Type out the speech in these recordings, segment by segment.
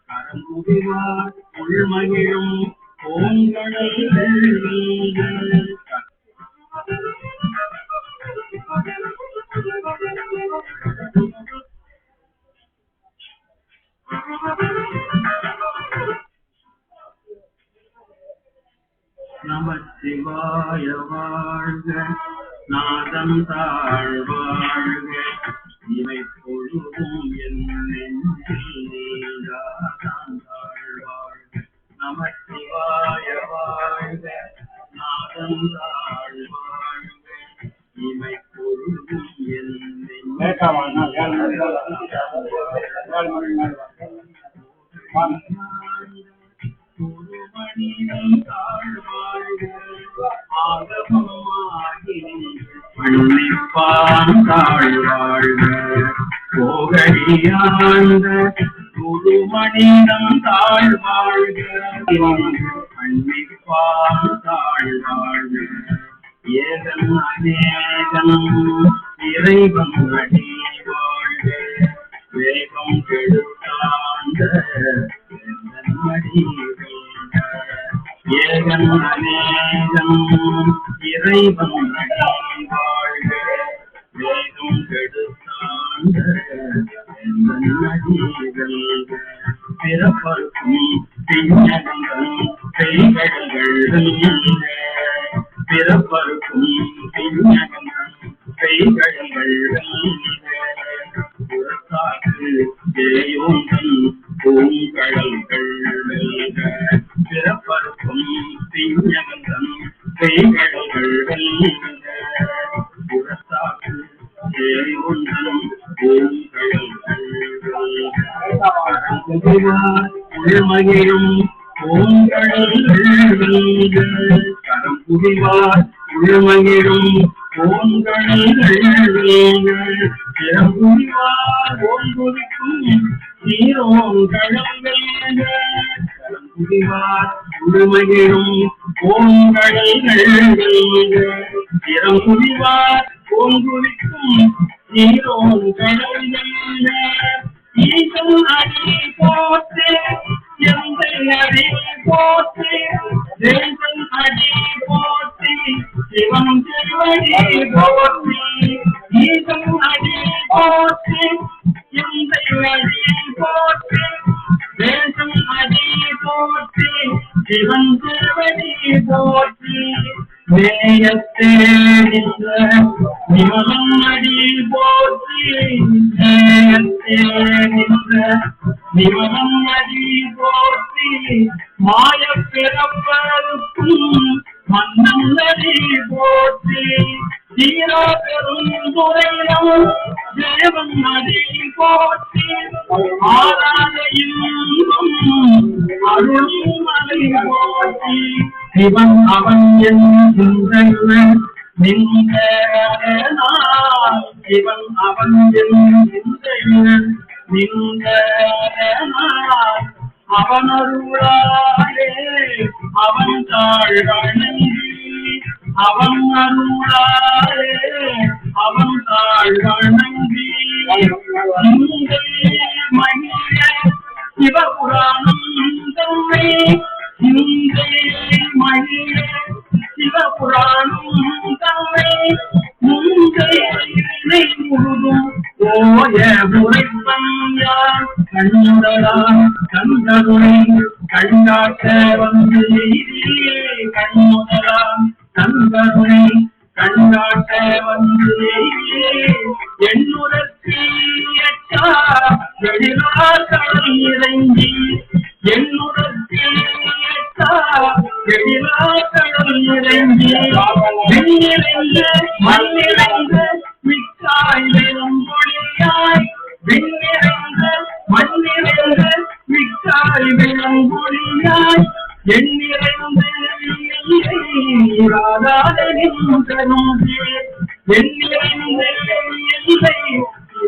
கரங்குடிவார் உள்மகிழும் பூங்கடல்கள் நமச்சிவாய வாழ்க நாதம் தாழ்வாழ்க இவை பொழுதும் என் நெஞ்சில் நீங்காதான் தாழ்வாழ்க நமச்சிவாய வாழ்க நாதம் தாழ்வாழ்க இவை பொழுதும் என் மனிதன் தாழ்வாழ்க மன்னிப்பான் தாழ்வாழ்க போகடியாழ்க குரு மனிதன் தாழ்வாழ்க மன்னிப்பான் தாழ்வாழ்க ஏகன் அநேகன் இறைவன் அடி வாழ்க வேகம் கெடுத்தாண்ட ஏகன் அநேகன் இறைவன் அடி வாழ்க வேகம் கெடுத்தாண்ட நதிகள் பிறப்பருக்கும் பின்னகங்கள் கைகடல்கள் பிறப்பருக்கும் பின்னகங்கள் கைகடல்கள் புறத்தாக்கு ஜெயோந்தன் பூங்கடல்கள் பிறப்பருக்கும் பின்னகங்கள் கைகடல்கள் புறத்தாக்கு ஜெயோந்தன் பூங்கடல்கள் உள்மகிழும் பூங்கடல்கள் கரம் புரிவார் உள்மகிழும் பூங்கடல்கள் திறம் புரிவார் ஓங்குவிக்கும் நீரோங்கடல்கள் கரம் புரிவார் உள்மகிழும் பூங்கடல்கள் திறம் புரிவார் ஓங்குவிக்கும் நீரோங்கடல்கள் ஈசன் அடி போற்றே எந்தை அடி போற்றே தேவன் அடி போற்றி சிவன் திருவடி போற்றி ஈசன் அடி போற்றி எந்தை அடி போற்றி தேவன் அடி போற்றி சிவன் திருவடி போற்றி நேயத்தே நின்ற நிமலம் அடி போற்றி நேயத்தே நின்ற நிமலம் அடி போற்றி மாய பிறப்பருக்கும் மன்னம் அடி போற்றி தீரா பெருந்துரையம் தேவன் அடி போற்றி ஆராதையும் அருளும் அடி போற்றி சிவன் அவன் என்கின்ற நின்ற சிவன் அவன் என்கின்ற நின்ற அவன் அருளாலே அவன் தாழ்வணங்கி அவன் அருளாலே அவன் தாழ்வணங்கி மகிழ சிவபுராணம் தன்னை சிந்தை மகிழ சிவபுராணம் தன்னை முந்தை முழுதும் ஓய முறைப்பஞ்சா கண்ணுடலாம் கண்கருணை கண்காட்ட வந்து கண்ணுடலாம் கண்கருணை கண்காட்ட வந்து எண்ணுடற்கு எட்டா எழிலாக்கள் இறங்கி என்னுடற்கு எட்டா எழிலாக்கள் இறங்கி விண்ணிறந்த மண்ணிறந்த மிக்காய் வெறும் பொழியாய் விண்ணிறந்த மண்ணிறந்த மிக்காய் வெறும் பொழியாய் எண்ணிறந்த ராதாரின் கரும்பே எண்ணிறந்த எல்லை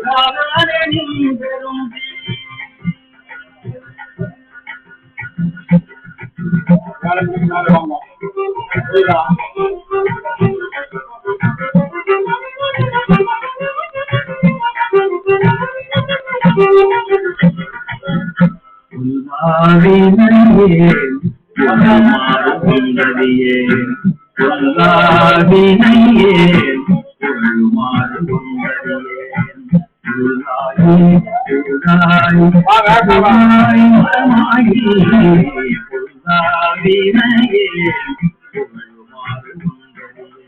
ராதாரின் கரும்பே காலம் கொண்டடியே பொல்லாவினையே பொருளுமாறு கொண்டடியே மரமாகி பொல்லாவினையே பொருளுமாறு கொண்டடியே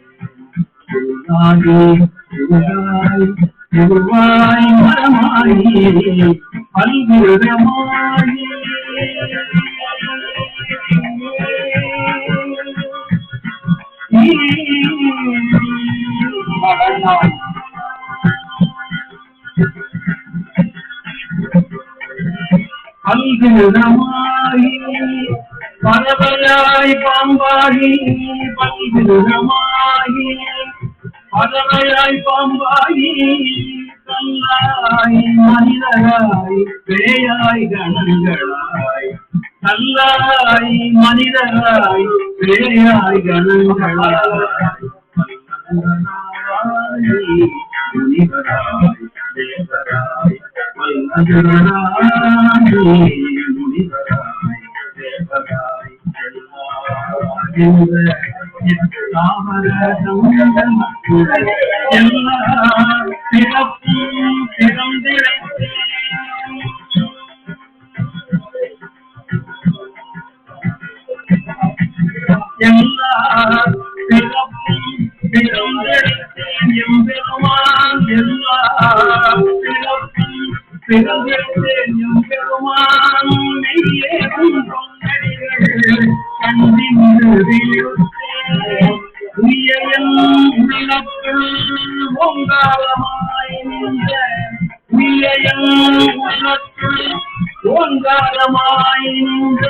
மரமாகி பல்விரமாகி பல்விரமாகி பறவையாய் பாம்பாகி பல்விரமாகி பறவையாய் பாம்பாகி கல்லாய் மனிதராய் பேயாய் கணங்களாய் கல்லாய் மனிதராய் பேயாய் கணங்களாய் முனிவராய் தேவராய் வல்லவராய் முனிவராய் தேவராய் எல்லா பிறப்பும் பிறந்திழைத்தேன் எல்லா பிறப்பும் பிறந்திழைத்தேன் எம்பெருமான் எல்லா பிறப்பும் பிறந்திழைத்தேன் எம்பெருமான் மெய்யேறும் கொண்டடிகள் உள்ளத்துள் ஓங்காரமாய் நின்ற உள்ளத்துள் ஓங்காரமாய் நின்ற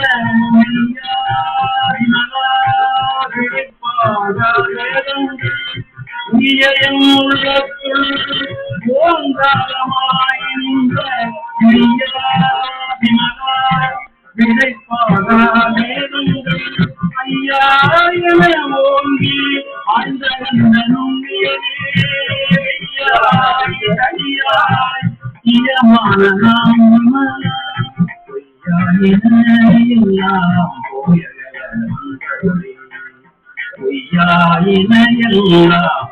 உள்ளத்துள் ஓங்காரமாய் நின்ற விளைப்பாகாதேருங்கள் ஐயாயன ஓங்கி ஆழ்ந்தனும் இயமான நாம் பொய்யாயினையெல்லாம்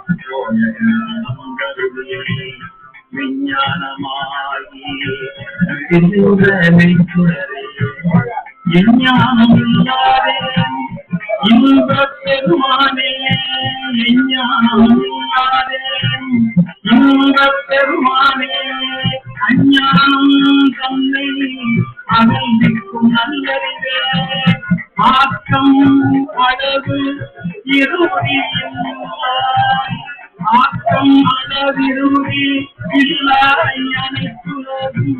விஞ்ஞானமாகி எஞ்ஞானம் இல்லாதே இன்பப் பெருமானே எஞ்ஞானம் இல்லாதே இன்பப் பெருமானே அஞ்ஞானம் தன்னை அகழ்ந்திக்கும் நல்லறிவே ஆக்கம் அளவு இருடி ஆக்கம் அளவிருடி இல்லாய் அனைத்துலகும்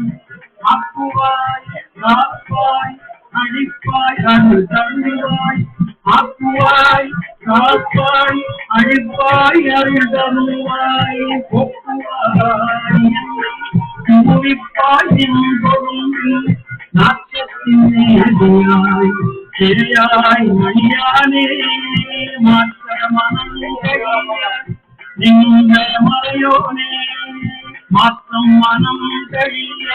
அப்புவாய் காப்பாய் அழிப்பாய் அருள் தருவாய் ஆக்குவாய் காப்பாய் அழிப்பாய் அருள் தருவாய் ஒப்புவாய் குவிப்பாய் என்பொருள் நாட்டத்தின் நேதியாய் சேயாய் மணியானே மாற்ற மனம் நின்ற மறையோனே மாற்றம் மனம் தெரிய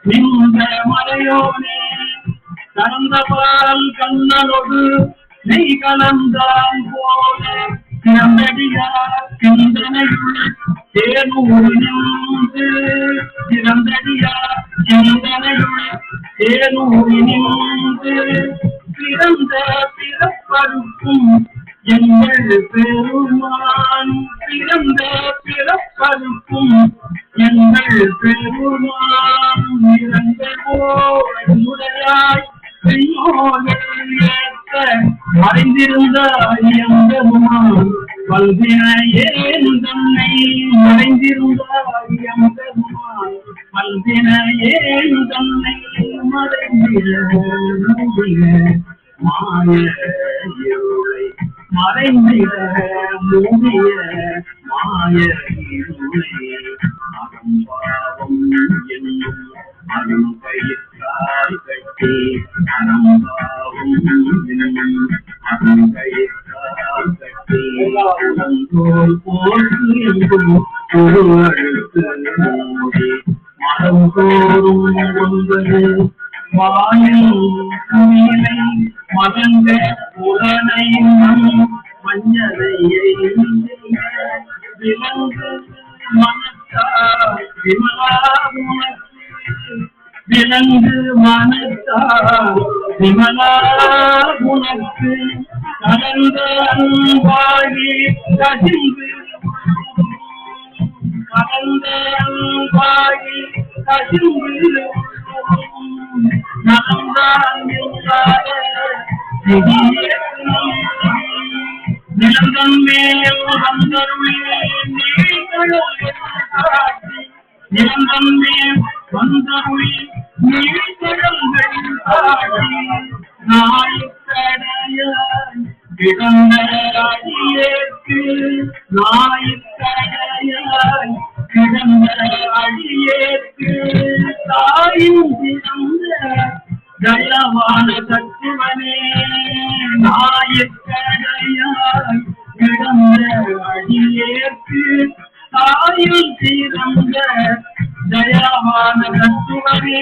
நின்ற மறையோனே கலந்தபால் கண்ணனோடு நெய் கலந்தான் போல சிறந்தடியார் சிந்தனையுள் தேனூர் நின்று சிறந்தடியார் சிந்தனையுள் தேனூர் நின்று பிறந்த பிறப்பருக்கும் எங்கள் பெருமான் பிறந்த பிறப்பருக்கும் எங்கள் பெருமான் நிறந்தோடையாய் மறைந்திருந்த எம்பெருமான் பல்வினையேன் தன்னை மறைந்திருந்த எம்பெருமான் பல்வினையேன் தன்னை மறைந்திட மாய இருளை மறைந்திட மூடிய மாய இருளை அகம்பாவம் என்னும் அரும் கயிற்றால் கட்டி அகம்பாவம் என்னும் அரும் கயிற்றால் கட்டி உடந்தோல் போன்று என்றும் ஒரு அழுத்து மூடி மரம் தோறும் ஒன்பது வாயில் குயிலை மதங்க புலனை மஞ்சளையை விலங்கு மனத்தால் விமலா உனக்கு விலங்கு மனத்தால் விமலா உனக்கு கலந்த அன்பாகி கசிந்து கலந்த அன்பாகி கசிந்து நலந்தான் நிலந்தன் மேல் வந்தருளே நிலந்தன் மேல் வந்தருளே நீழ்கடல்கள் காட்டி நாய்க்கடையாய் கிடந்த அடியேற்கு நாய்க்கடையாய் கிடந்த அடியேற்கு தாயின் பிறந்த தயவான தத்துவனே நாயக்கடையாய் கிடந்த அடியேற்கு தாயில் பிறந்த தயவான தத்துவனே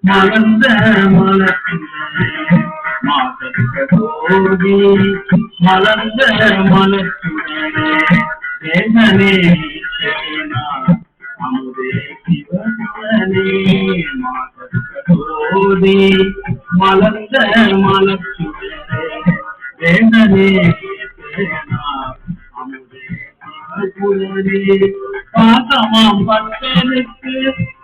மலர்ந்த மலர்ச்சுடரே மாதோதி மலர்ந்த மலர்ச்சுடரே தேவனே சேனா அமுதே சிவனே மாதோதி மலர்ந்த மலர்ச்சுடரே தேவனே சேனா அமுதே சிவனே பாசமாம் பக்தனுக்கு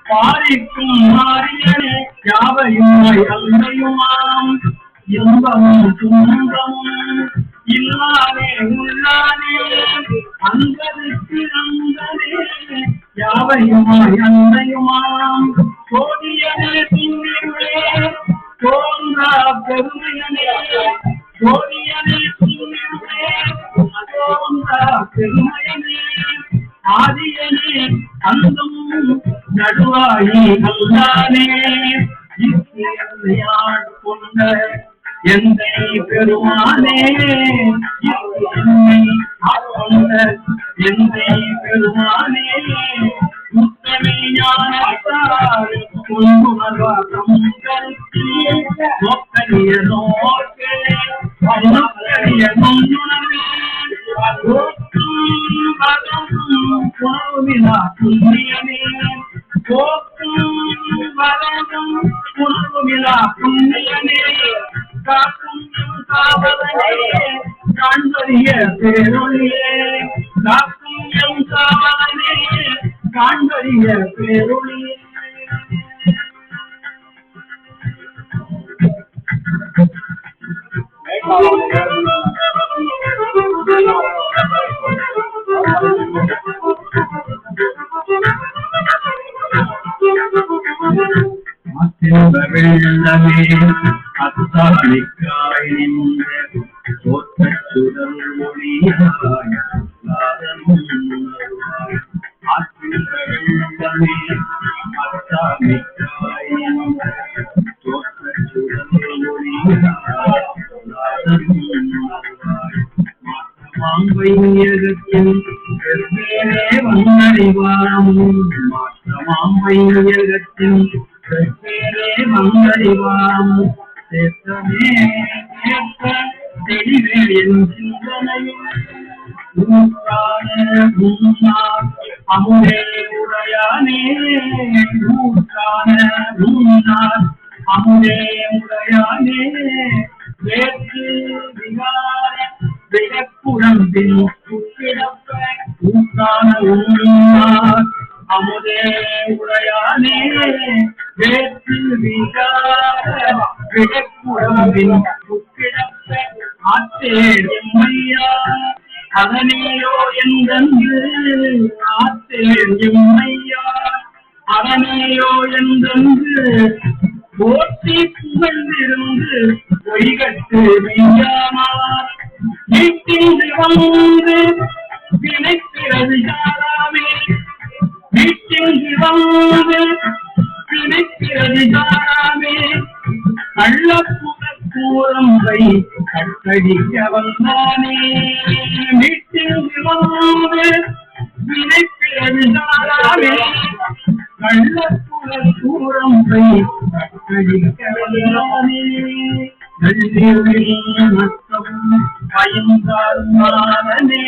பாரிக்கும் மாரியனே யாவையுமாய் அன்னையுமாம் இன்பமும் துன்பமும் இல்லாதே உள்ளானே அங்கருக்கு அங்கனே யாவையுமாய் அன்னையுமாம் கோடியனே துணிவே தோன்றா பெருமையனே கோடியனே துணிவே தோன்றா பெருமையனே ஆதியனே அந்தம் நடுவாயி அல்லானே கொண்ட எந்தை பெருமானே என்னை ஆட்கொண்ட எந்தை பெருமானே முத்தமையானார் கொண்டுணர்வாக்கம் கருத்தி நோக்கரிய நோக்கே நோக்கரிய நொன்னுணர்வே உணவுவிழா புண்ணியமே போக்கும் வரதும் உணவுவிழா புண்ணியமே காக்கும் காவலனே காண்பறிய பேரொழியே காக்கும் எம் காவலனே காண்பறிய பேரொழியே வெள்ளமே அத்தாளிக்காய் நின்ற தோற்றச்சுடல் மொழியாய் ஆற்றில் வெள்ளமே அத்தாளிக்காய் நின்ற தோற்றச்சுடல் மொழியாய் மாற்றமாம்பையகத்தின் வெவ்வேறே வந்தறிவாம் மாற்றமாம்பையகத்தின் வெவ்வேறே வந்தறிவாம் தேற்றமே கேட்க தெளிவே என் சிந்தனையில் ஊற்றான முன்னார் அமுதே உடையானே ஊற்றான முன்னார் அமுதே உடையானே வேற்று விகார விடப்புறம்பின் கிடப்ப ஊற்றான உன்னார் அமுதே உடையானே வேற்று விகார விடப்புறம்பின் கிடப்ப ஆத்தேர் எம்மையா அதனையோ என்றென்று ஆத்தேர் எம்மையா அதனையோ என்றென்று போற்றி புகழ்ந்திருந்து பொய்கட்டு மெய்யானார் வந்து பிணைக்கிறது யாராமே வீட்டிங்கு வந்து பிணைக்கிறது யாராமே கள்ளப்புற கூறம்பை கட்டடிக்க வந்தானே வீட்டிங்கு வந்து பிணைக்கிறது யாராமே கள்ளப்புற கூறம்பை கட்டடிக்க வந்தானே நள்ளிரவில் மட்டும் பயந்தால் மாறனே